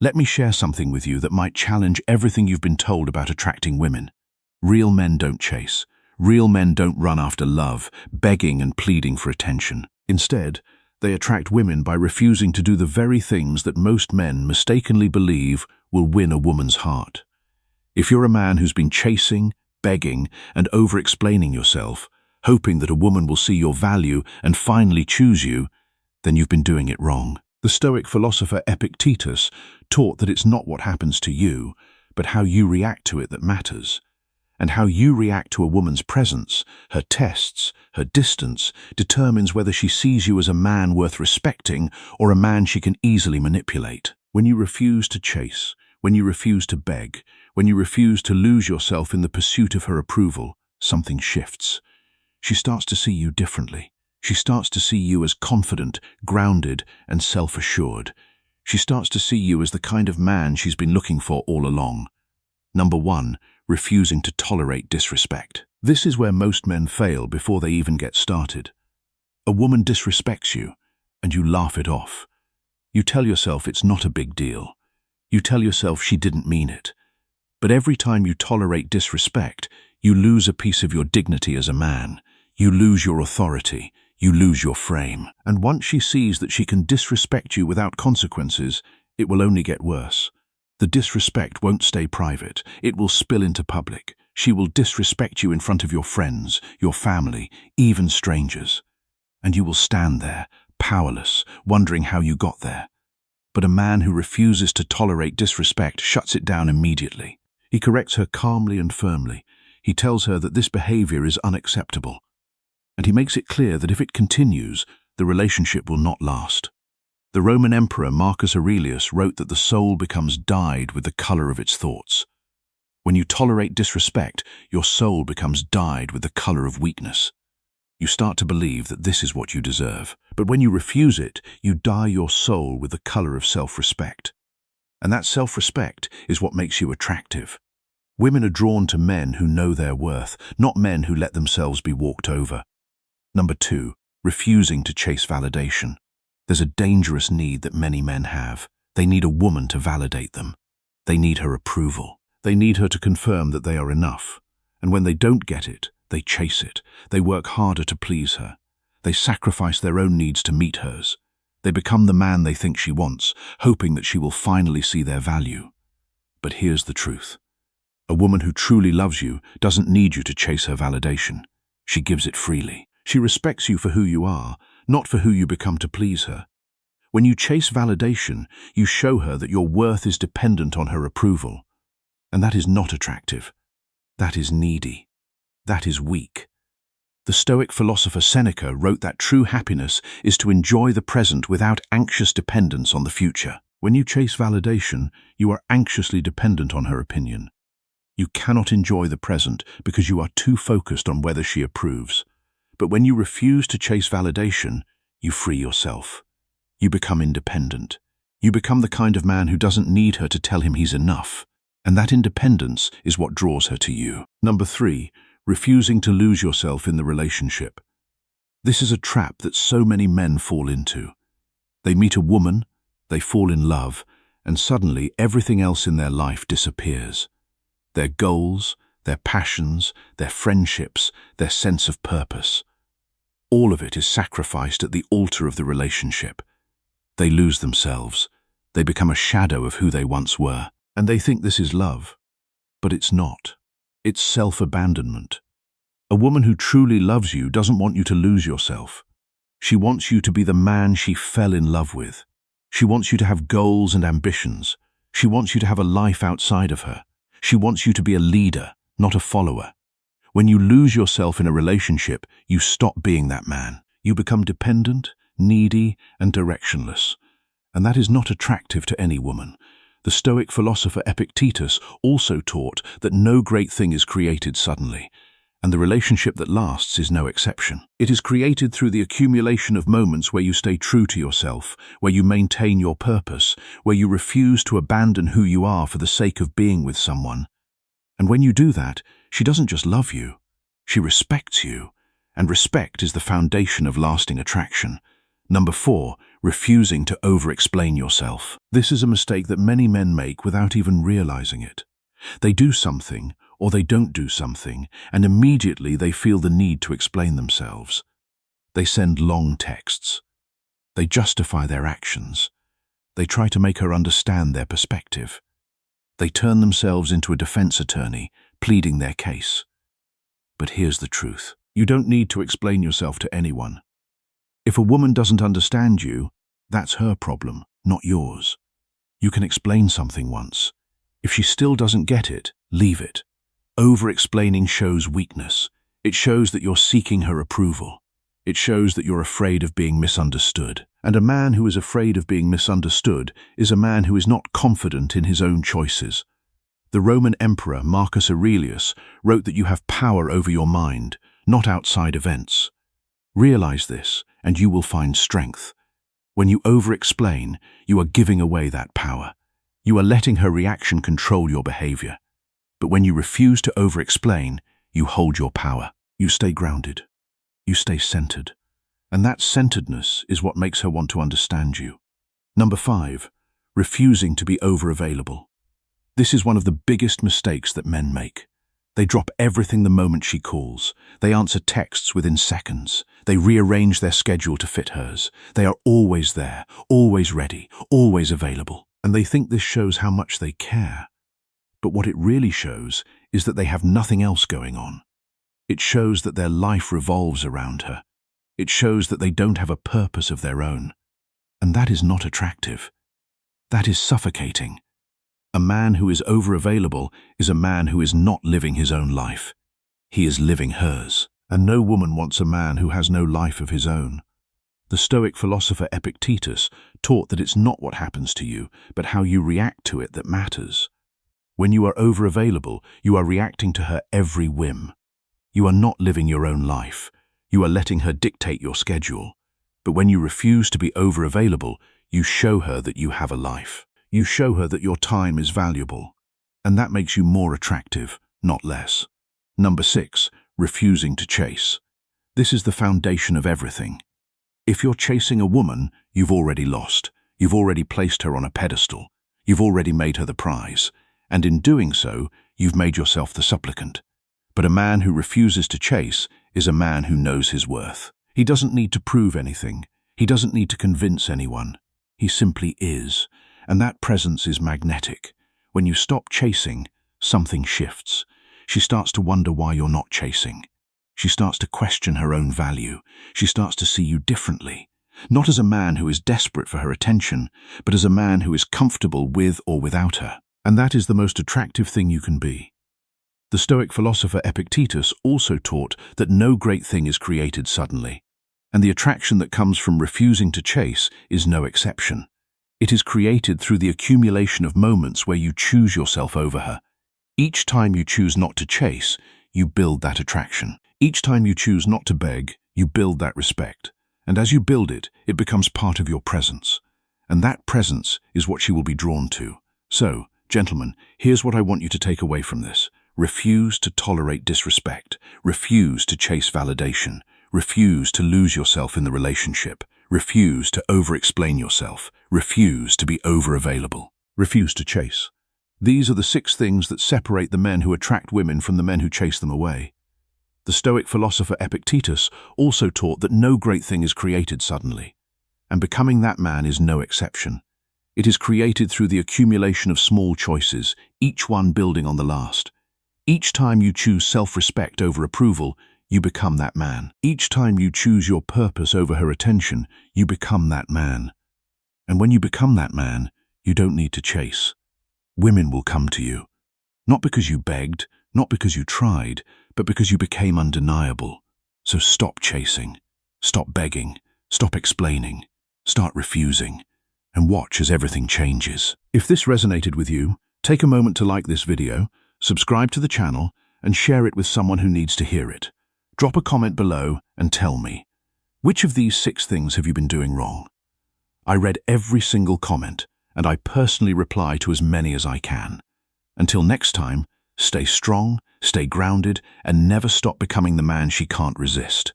Let me share something with you that might challenge everything you've been told about attracting women. Real men don't chase. Real men don't run after love, begging and pleading for attention. Instead, they attract women by refusing to do the very things that most men mistakenly believe will win a woman's heart. If you're a man who's been chasing, begging, and over-explaining yourself, hoping that a woman will see your value and finally choose you, then you've been doing it wrong. The Stoic philosopher Epictetus taught that it's not what happens to you, but how you react to it that matters. And how you react to a woman's presence, her tests, her distance, determines whether she sees you as a man worth respecting or a man she can easily manipulate. When you refuse to chase, when you refuse to beg, when you refuse to lose yourself in the pursuit of her approval, something shifts. She starts to see you differently. She starts to see you as confident, grounded, and self-assured. She starts to see you as the kind of man she's been looking for all along. Number 1. Refusing to tolerate disrespect. This is where most men fail before they even get started. A woman disrespects you, and you laugh it off. You tell yourself it's not a big deal. You tell yourself she didn't mean it. But every time you tolerate disrespect, you lose a piece of your dignity as a man. You lose your authority. You lose your frame. And once she sees that she can disrespect you without consequences, it will only get worse. The disrespect won't stay private. It will spill into public. She will disrespect you in front of your friends, your family, even strangers. And you will stand there, powerless, wondering how you got there. But a man who refuses to tolerate disrespect shuts it down immediately. He corrects her calmly and firmly. He tells her that this behavior is unacceptable. And he makes it clear that if it continues, the relationship will not last. The Roman Emperor Marcus Aurelius wrote that the soul becomes dyed with the color of its thoughts. When you tolerate disrespect, your soul becomes dyed with the color of weakness. You start to believe that this is what you deserve. But when you refuse it, you dye your soul with the color of self-respect. And that self-respect is what makes you attractive. Women are drawn to men who know their worth, not men who let themselves be walked over. Number 2, refusing to chase validation. There's a dangerous need that many men have. They need a woman to validate them. They need her approval. They need her to confirm that they are enough. And when they don't get it, they chase it. They work harder to please her. They sacrifice their own needs to meet hers. They become the man they think she wants, hoping that she will finally see their value. But here's the truth. A woman who truly loves you doesn't need you to chase her validation. She gives it freely. She respects you for who you are, not for who you become to please her. When you chase validation, you show her that your worth is dependent on her approval. And that is not attractive. That is needy. That is weak. The Stoic philosopher Seneca wrote that true happiness is to enjoy the present without anxious dependence on the future. When you chase validation, you are anxiously dependent on her opinion. You cannot enjoy the present because you are too focused on whether she approves. But when you refuse to chase validation, you free yourself. You become independent. You become the kind of man who doesn't need her to tell him he's enough. And that independence is what draws her to you. Number 3, refusing to lose yourself in the relationship. This is a trap that so many men fall into. They meet a woman, they fall in love, and suddenly everything else in their life disappears. Their goals, their passions, their friendships, their sense of purpose. All of it is sacrificed at the altar of the relationship. They lose themselves. They become a shadow of who they once were. And they think this is love. But it's not. It's self-abandonment. A woman who truly loves you doesn't want you to lose yourself. She wants you to be the man she fell in love with. She wants you to have goals and ambitions. She wants you to have a life outside of her. She wants you to be a leader, not a follower. When you lose yourself in a relationship, you stop being that man. You become dependent, needy, and directionless. And that is not attractive to any woman. The Stoic philosopher Epictetus also taught that no great thing is created suddenly, and the relationship that lasts is no exception. It is created through the accumulation of moments where you stay true to yourself, where you maintain your purpose, where you refuse to abandon who you are for the sake of being with someone. And when you do that, she doesn't just love you, she respects you, and respect is the foundation of lasting attraction. Number 4, refusing to over-explain yourself. This is a mistake that many men make without even realizing it. They do something, or they don't do something, and immediately they feel the need to explain themselves. They send long texts. They justify their actions. They try to make her understand their perspective. They turn themselves into a defense attorney, pleading their case. But here's the truth. You don't need to explain yourself to anyone. If a woman doesn't understand you, that's her problem, not yours. You can explain something once. If she still doesn't get it, leave it. Over-explaining shows weakness. It shows that you're seeking her approval. It shows that you're afraid of being misunderstood. And a man who is afraid of being misunderstood is a man who is not confident in his own choices. The Roman Emperor Marcus Aurelius wrote that you have power over your mind, not outside events. Realize this, and you will find strength. When you over-explain, you are giving away that power. You are letting her reaction control your behavior. But when you refuse to over-explain, you hold your power. You stay grounded. You stay centered. And that centeredness is what makes her want to understand you. Number 5, refusing to be over-available. This is one of the biggest mistakes that men make. They drop everything the moment she calls. They answer texts within seconds. They rearrange their schedule to fit hers. They are always there, always ready, always available. And they think this shows how much they care. But what it really shows is that they have nothing else going on. It shows that their life revolves around her. It shows that they don't have a purpose of their own. And that is not attractive. That is suffocating. A man who is over-available is a man who is not living his own life. He is living hers. And no woman wants a man who has no life of his own. The Stoic philosopher Epictetus taught that it's not what happens to you, but how you react to it that matters. When you are over-available, you are reacting to her every whim. You are not living your own life. You are letting her dictate your schedule. But when you refuse to be over-available, you show her that you have a life. You show her that your time is valuable. And that makes you more attractive, not less. Number 6, refusing to chase. This is the foundation of everything. If you're chasing a woman, you've already lost. You've already placed her on a pedestal. You've already made her the prize. And in doing so, you've made yourself the supplicant. But a man who refuses to chase is a man who knows his worth. He doesn't need to prove anything. He doesn't need to convince anyone. He simply is. And that presence is magnetic. When you stop chasing, something shifts. She starts to wonder why you're not chasing. She starts to question her own value. She starts to see you differently. Not as a man who is desperate for her attention, but as a man who is comfortable with or without her. And that is the most attractive thing you can be. The Stoic philosopher Epictetus also taught that no great thing is created suddenly, and the attraction that comes from refusing to chase is no exception. It is created through the accumulation of moments where you choose yourself over her. Each time you choose not to chase, you build that attraction. Each time you choose not to beg, you build that respect. And as you build it, it becomes part of your presence. And that presence is what she will be drawn to. So, gentlemen, here's what I want you to take away from this. Refuse to tolerate disrespect. Refuse to chase validation. Refuse to lose yourself in the relationship. Refuse to over-explain yourself. Refuse to be over-available. Refuse to chase. These are the 6 things that separate the men who attract women from the men who chase them away. The Stoic philosopher Epictetus also taught that no great thing is created suddenly, and becoming that man is no exception. It is created through the accumulation of small choices, each one building on the last. Each time you choose self-respect over approval, you become that man. Each time you choose your purpose over her attention, you become that man. And when you become that man, you don't need to chase. Women will come to you. Not because you begged, not because you tried, but because you became undeniable. So stop chasing, stop begging, stop explaining, start refusing, and watch as everything changes. If this resonated with you, take a moment to like this video, subscribe to the channel, and share it with someone who needs to hear it. Drop a comment below and tell me, which of these 6 things have you been doing wrong? I read every single comment, and I personally reply to as many as I can. Until next time, stay strong, stay grounded, and never stop becoming the man she can't resist.